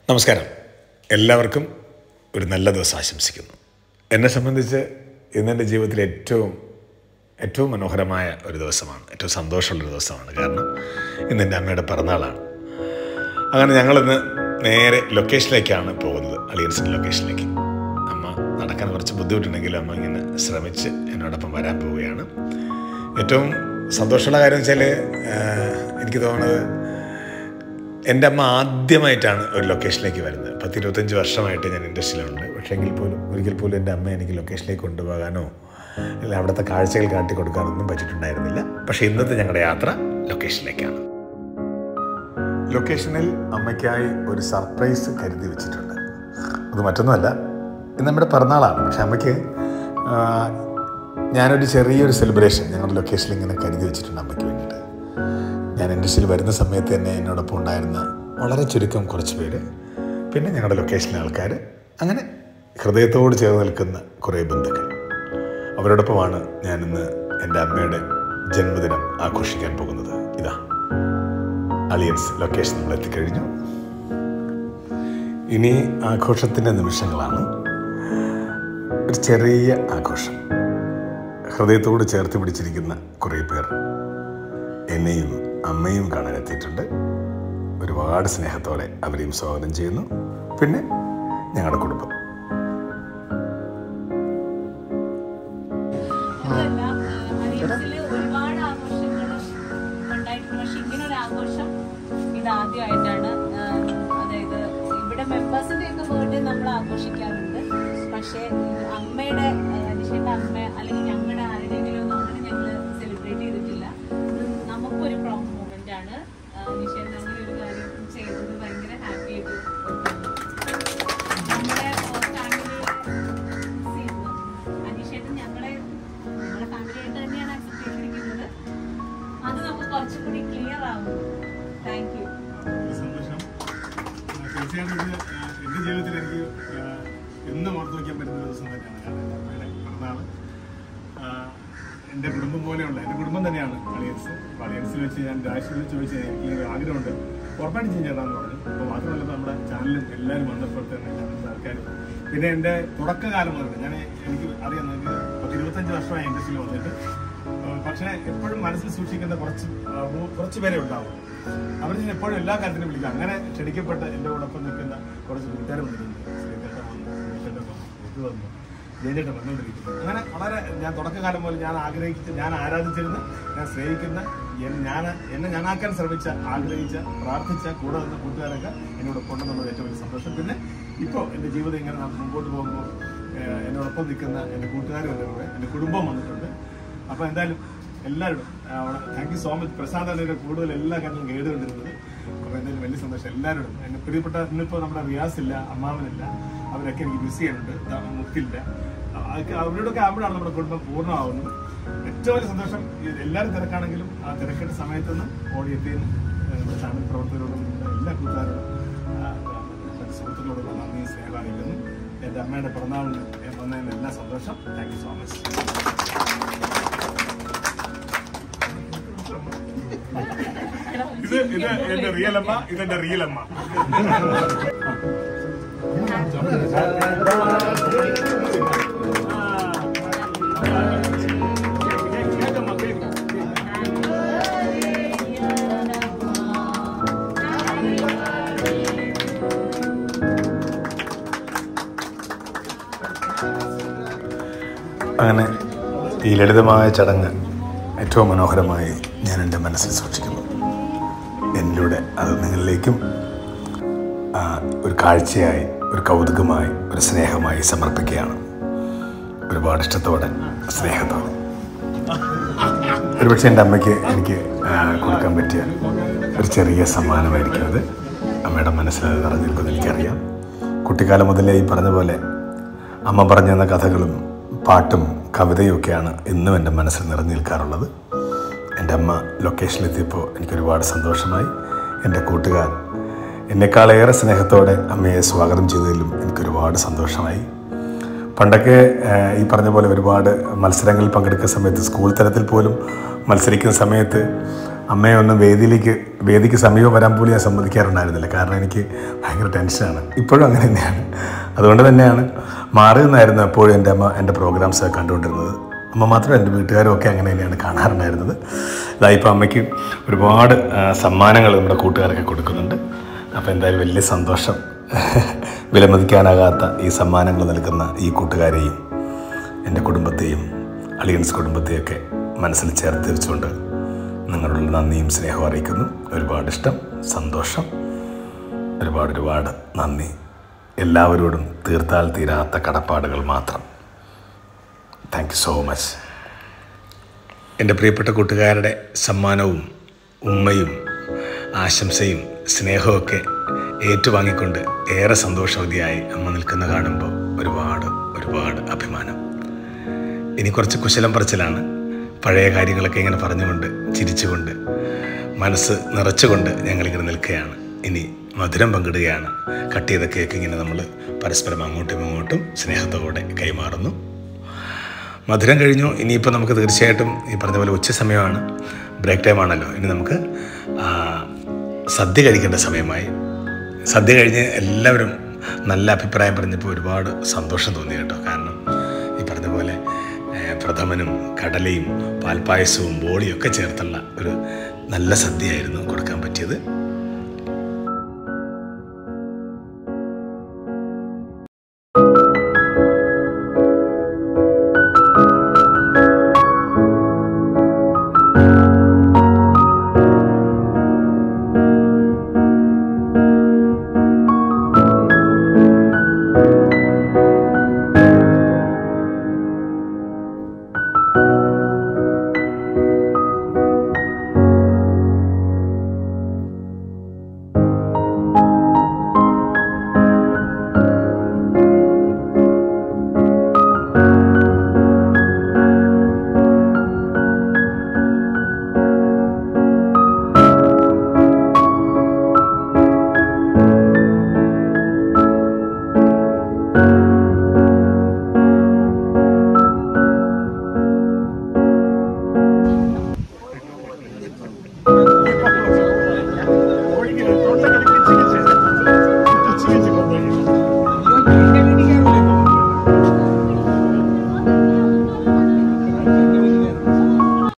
നമസ്കാരം. എല്ലാവർക്കും ഒരു നല്ല ദിവസം ആശംസിക്കുന്നു. എന്നെ സംബന്ധിച്ച് ഇന്നെൻ്റെ ജീവിതത്തിലെ ഏറ്റവും മനോഹരമായ ഒരു ദിവസമാണ്, ഏറ്റവും സന്തോഷമുള്ളൊരു ദിവസമാണ്. കാരണം ഇന്നെൻ്റെ അമ്മയുടെ പിറന്നാളാണ്. അങ്ങനെ ഞങ്ങളിന്ന് നേരെ ലൊക്കേഷനിലേക്കാണ് പോകുന്നത്, അളിയൻസിൻ്റെ ലൊക്കേഷനിലേക്ക്. അമ്മ നടക്കാൻ കുറച്ച് ബുദ്ധിമുട്ടുണ്ടെങ്കിലും അമ്മ ഇങ്ങനെ ശ്രമിച്ച് എന്നോടൊപ്പം വരാൻ പോവുകയാണ്. ഏറ്റവും സന്തോഷമുള്ള കാര്യം വെച്ചാൽ എനിക്ക് തോന്നുന്നത് എൻ്റെ അമ്മ ആദ്യമായിട്ടാണ് ഒരു ലൊക്കേഷനിലേക്ക് വരുന്നത്. 10-25 വർഷമായിട്ട് ഞാൻ ഇൻഡസ്ട്രിയിലുണ്ട്. പക്ഷേ ഒരിക്കൽ പോലും എൻ്റെ അമ്മ എനിക്ക് ലൊക്കേഷനിലേക്ക് കൊണ്ടുപോകാനോ അല്ല അവിടുത്തെ കാഴ്ചകൾ കാട്ടിക്കൊടുക്കാനൊന്നും പറ്റിയിട്ടുണ്ടായിരുന്നില്ല. പക്ഷേ ഇന്നത്തെ ഞങ്ങളുടെ യാത്ര ലൊക്കേഷനിലേക്കാണ്. ലൊക്കേഷനിൽ അമ്മയ്ക്കായി ഒരു സർപ്രൈസ് കരുതി വെച്ചിട്ടുണ്ട്. അത് മറ്റൊന്നുമല്ല, ഇന്ന് നമ്മുടെ പിറന്നാളാണ്. പക്ഷെ അമ്മയ്ക്ക് ഞാനൊരു ചെറിയൊരു സെലിബ്രേഷൻ ഞങ്ങളുടെ ലൊക്കേഷനിൽ ഇങ്ങനെ കരുതി വെച്ചിട്ടുണ്ട് അമ്മയ്ക്ക് വേണ്ടിയിട്ട്. ഞാൻ ഇൻഡസ്ട്രിയിൽ വരുന്ന സമയത്ത് തന്നെ എന്നോടൊപ്പം ഉണ്ടായിരുന്ന വളരെ ചുരുക്കം കുറച്ച് പേര്, പിന്നെ ഞങ്ങളുടെ ലൊക്കേഷനിലെ ആൾക്കാർ, അങ്ങനെ ഹൃദയത്തോട് ചേർന്ന് നിൽക്കുന്ന കുറേ ബന്ധുക്കൾ, അവരോടൊപ്പമാണ് ഞാനിന്ന് എൻ്റെ അമ്മയുടെ ജന്മദിനം ആഘോഷിക്കാൻ പോകുന്നത്. ഇതാ അളിയൻസ് ലൊക്കേഷൻ നമ്മൾ എത്തിക്കഴിഞ്ഞു. ഇനി ആഘോഷത്തിൻ്റെ നിമിഷങ്ങളാണ്. ഒരു ചെറിയ ആഘോഷം, ഹൃദയത്തോട് ചേർത്ത് പിടിച്ചിരിക്കുന്ന കുറേ പേർ എന്നെയും അമ്മയും കാണാൻ എത്തിയിട്ടുണ്ട്. ഒരുപാട് സ്നേഹത്തോടെ അവരെയും സ്വാഗതം ചെയ്യുന്നു. പിന്നെ ഞങ്ങളുടെ കുടുംബം. ഒരുപാട് ആഘോഷങ്ങൾ ഉണ്ടായിട്ടുണ്ട്, പക്ഷെ ഇങ്ങനൊരു ആഘോഷം ഇതാദ്യമായിട്ടാണ്. അതായത് ഇവിടെ മെമ്പേഴ്സിന്റെ ഒക്കെ ബർത്ത്ഡേ നമ്മൾ ആഘോഷിക്കാറുണ്ട്, പക്ഷെ അമ്മയുടെ നിഷയുടെ അമ്മ അല്ലെങ്കിൽ ഞങ്ങളുടെ ആരുടെയെങ്കിലും ഒന്നും അങ്ങനെ ഞങ്ങൾ സെലിബ്രേറ്റ് ചെയ്തിട്ടില്ല. നമുക്കൊരു പ്രൗഡ് മൊമെന്റ് ആണ്. നിഷയുടെ അങ്ങനെ ഒരു കാര്യം ചെയ്തത് ഭയങ്കര ഹാപ്പി ആയിട്ട് നമ്മുടെ ഫാമിലി അനീഷേട്ടൻ ഞങ്ങളുടെ ഫാമിലിയായിട്ട് തന്നെയാണ് അക്സെപ്റ്റ് ചെയ്തിരിക്കുന്നത്. അത് നമുക്ക് കുറച്ചും കൂടി ക്ലിയർ ആവും. Thank you. സന്തോഷം. തീർച്ചയായിട്ടും എൻ്റെ ജീവിതത്തിൽ എനിക്ക് എന്നും ഓർത്ത് വയ്ക്കാൻ പറ്റുന്ന ഒരു ദിവസം തന്നെയാണ്. കാരണം അമ്മയുടെ പിറന്നാൾ എൻ്റെ കുടുംബം പോലെയുള്ള എൻ്റെ കുടുംബം തന്നെയാണ് അളിയൻസ്. അപ്പോൾ അളിയൻസിൽ വെച്ച് ഞാൻ രാഷ്ട്രീയത്തിൽ ചോദിച്ചാൽ എനിക്ക് ആഗ്രഹമുണ്ട് ഉറപ്പായിട്ട് ചെയ്യാമെന്ന് പറഞ്ഞു. അപ്പോൾ മാത്രമല്ല നമ്മുടെ ചാനലും എല്ലാവരും വന്നപ്പോൾ തന്നെ ഞങ്ങളുടെ ആൾക്കാർ, പിന്നെ എൻ്റെ തുടക്കകാലം മുതൽ എനിക്ക് അറിയാം, എനിക്ക് 25 വർഷമായി ഇൻഡസ്ട്രിയിൽ വന്നിട്ട്. പക്ഷേ എപ്പോഴും മനസ്സിൽ സൂക്ഷിക്കുന്ന കുറച്ച് പേരെ ഉണ്ടാവും. അവർ ഞാൻ എപ്പോഴും എല്ലാ കാര്യത്തിനും വിളിക്കാം. അങ്ങനെ ക്ഷണിക്കപ്പെട്ട് എൻ്റെ കൂടൊപ്പം നിൽക്കുന്ന കുറച്ച് കൂട്ടുകാർ വന്നിട്ടുണ്ട്. ശ്രീകേട്ടൻ വന്നു, ഇത് വന്നു, ജയചേട്ടൻ വന്നുകൊണ്ടിരിക്കുന്നു. അങ്ങനെ വളരെ ഞാൻ തുടക്കകാലം പോലെ ഞാൻ ആരാധിച്ചിരുന്ന, ഞാൻ സ്നേഹിക്കുന്ന, എന്നെ ഞാനാക്കാൻ ശ്രമിച്ച, ആഗ്രഹിച്ച, പ്രാർത്ഥിച്ച കൂടെ വന്ന കൂട്ടുകാരൊക്കെ എന്നോടൊപ്പം ഉണ്ടെന്നുള്ളത് ഏറ്റവും വലിയ സന്തോഷം. പിന്നെ ഇപ്പോൾ എൻ്റെ ജീവിതം ഇങ്ങനെ മുമ്പോട്ട് പോകുമ്പോൾ എന്നോടൊപ്പം നിൽക്കുന്ന എൻ്റെ കൂട്ടുകാരും എൻ്റെ കൂടെ എൻ്റെ കുടുംബം വന്നിട്ടുണ്ട്. അപ്പോൾ എന്തായാലും എല്ലാവരും thank you so much. Prasad അതിൻ്റെ കൂടുതൽ എല്ലാ കാര്യങ്ങളും കേടുകൊണ്ടിരുന്നത്. അപ്പോൾ എന്തായാലും വലിയ സന്തോഷം എല്ലാവരോടും. എന്നെ പ്രിയപ്പെട്ട ഇന്നിപ്പോൾ നമ്മുടെ റിയാസില്ല, അമ്മാവനില്ല, അവരൊക്കെ എനിക്ക് മിസ് ചെയ്യുന്നുണ്ട്, മുക്കില്ല. അവരോടൊക്കെ ആകുമ്പോഴാണ് നമ്മുടെ കുടുംബം പൂർണ്ണമാവുന്നത്. ഏറ്റവും വലിയ സന്തോഷം. എല്ലാവരും തിരക്കാണെങ്കിലും ആ തിരക്കേണ്ട സമയത്തൊന്നും ഓടിയെത്തിയെന്ന് നമ്മുടെ ചാനൽ പ്രവർത്തകരോടും എല്ലാ കൂട്ടുകാരോടും സുഹൃത്തുക്കളോടുള്ള നന്ദി സ്നേഹം അറിയിക്കുന്നു. എൻ്റെ അമ്മയുടെ പിറന്നാളിന് വന്നതിന് എല്ലാ സന്തോഷം. Thank you so much. ഇത് എന്റെ റിയൽ അമ്മ, ഇതെന്റെ റിയൽ അമ്മ. അങ്ങനെ ഈ ലളിതമായ ചടങ്ങ് ഏറ്റവും മനോഹരമായി ഞാൻ എൻ്റെ മനസ്സിൽ സൂക്ഷിക്കുന്നു. എന്നിലൂടെ അത് നിങ്ങളിലേക്കും ഒരു കാഴ്ചയായി, ഒരു കൗതുകമായി, ഒരു സ്നേഹമായി സമർപ്പിക്കുകയാണ്. ഒരുപാട് ഇഷ്ടത്തോടെ, സ്നേഹത്തോടെ. ഒരുപക്ഷെ എൻ്റെ അമ്മയ്ക്ക് എനിക്ക് കൊടുക്കാൻ പറ്റിയ ഒരു ചെറിയ സമ്മാനമായിരിക്കും അത്. അമ്മയുടെ മനസ്സിൽ നിറഞ്ഞു നിൽക്കുന്നത് എനിക്കറിയാം. കുട്ടിക്കാലം മുതലേ ഈ പറഞ്ഞ പോലെ അമ്മ പറഞ്ഞു തന്ന കഥകളും പാട്ടും കവിതയും ഒക്കെയാണ് ഇന്നും എൻ്റെ മനസ്സിൽ നിറഞ്ഞു നിൽക്കാറുള്ളത്. എൻ്റെ അമ്മ ലൊക്കേഷനിലെത്തിയപ്പോൾ എനിക്കൊരുപാട് സന്തോഷമായി. എൻ്റെ കൂട്ടുകാർ എന്നെക്കാളേറെ സ്നേഹത്തോടെ അമ്മയെ സ്വാഗതം ചെയ്തതിലും എനിക്കൊരുപാട് സന്തോഷമായി. പണ്ടൊക്കെ ഈ പറഞ്ഞ പോലെ ഒരുപാട് മത്സരങ്ങളിൽ പങ്കെടുക്കുന്ന സമയത്ത്, സ്കൂൾ തലത്തിൽ പോലും മത്സരിക്കുന്ന സമയത്ത് അമ്മയെ ഒന്ന് വേദിക്ക് സമീപം വരാൻ പോലും ഞാൻ സമ്മതിക്കാറുണ്ടായിരുന്നില്ല. കാരണം എനിക്ക് ഭയങ്കര ടെൻഷനാണ്. ഇപ്പോഴും അങ്ങനെ തന്നെയാണ്. അതുകൊണ്ട് തന്നെയാണ് മാറി നിന്നായിരുന്നു എപ്പോഴും എൻ്റെ അമ്മ എൻ്റെ പ്രോഗ്രാംസ് കണ്ടുകൊണ്ടിരുന്നത്. അമ്മ മാത്രമല്ല, എൻ്റെ വീട്ടുകാരും ഒക്കെ അങ്ങനെ തന്നെയാണ് കാണാറുണ്ടായിരുന്നത്. ഇതായിപ്പോൾ അമ്മയ്ക്ക് ഒരുപാട് സമ്മാനങ്ങൾ നമ്മുടെ കൂട്ടുകാരൊക്കെ കൊടുക്കുന്നുണ്ട്. അപ്പോൾ എന്തായാലും വലിയ സന്തോഷം. വിലമതിക്കാനാകാത്ത ഈ സമ്മാനങ്ങൾ നൽകുന്ന ഈ കൂട്ടുകാരെയും എൻ്റെ കുടുംബത്തെയും അളിയൻസ് കുടുംബത്തെയൊക്കെ മനസ്സിൽ ചേർത്ത് വെച്ചുകൊണ്ട് നിങ്ങളുടെ നന്ദിയും സ്നേഹവും അറിയിക്കുന്നു. ഒരുപാട് ഇഷ്ടം, സന്തോഷം, ഒരുപാട് നന്ദി. എല്ലാവരോടും തീർത്താൽ തീരാത്ത കടപ്പാടുകൾ മാത്രം. Thank you so much. എൻ്റെ പ്രിയപ്പെട്ട കൂട്ടുകാരുടെ സമ്മാനവും ഉമ്മയും ആശംസയും സ്നേഹമൊക്കെ ഏറ്റുവാങ്ങിക്കൊണ്ട് ഏറെ സന്തോഷവതിയായി അമ്മ നിൽക്കുന്ന കാണുമ്പോൾ ഒരുപാട് അഭിമാനം. ഇനി കുറച്ച് കുശലം പറച്ചിലാണ്. പഴയ കാര്യങ്ങളൊക്കെ ഇങ്ങനെ പറഞ്ഞുകൊണ്ട് ചിരിച്ചുകൊണ്ട് മനസ്സ് നിറച്ചുകൊണ്ട് ഞങ്ങളിങ്ങനെ നിൽക്കുകയാണ്. ഇനി മധുരം പങ്കിടുകയാണ്. കട്ട് ചെയ്ത കേക്ക് ഇങ്ങനെ നമ്മൾ പരസ്പരം അങ്ങോട്ടും ഇങ്ങോട്ടും സ്നേഹത്തോടെ കൈമാറുന്നു. മധുരം കഴിഞ്ഞു. ഇനിയിപ്പോൾ നമുക്ക് തീർച്ചയായിട്ടും ഈ പറഞ്ഞ പോലെ ഉച്ച സമയമാണ്, ബ്രേക്ക് ടൈം ആണല്ലോ. ഇനി നമുക്ക് സദ്യ കഴിക്കേണ്ട സമയമായി. സദ്യ കഴിഞ്ഞ് എല്ലാവരും നല്ല അഭിപ്രായം പറഞ്ഞപ്പോൾ ഒരുപാട് സന്തോഷം തോന്നി കേട്ടോ. കാരണം ഈ പറഞ്ഞ പോലെ പ്രഥമനും കടലയും പാൽപ്പായസവും ബോളിയൊക്കെ ചേർത്തുള്ള ഒരു നല്ല സദ്യയായിരുന്നു കൊടുക്കാൻ പറ്റിയത്.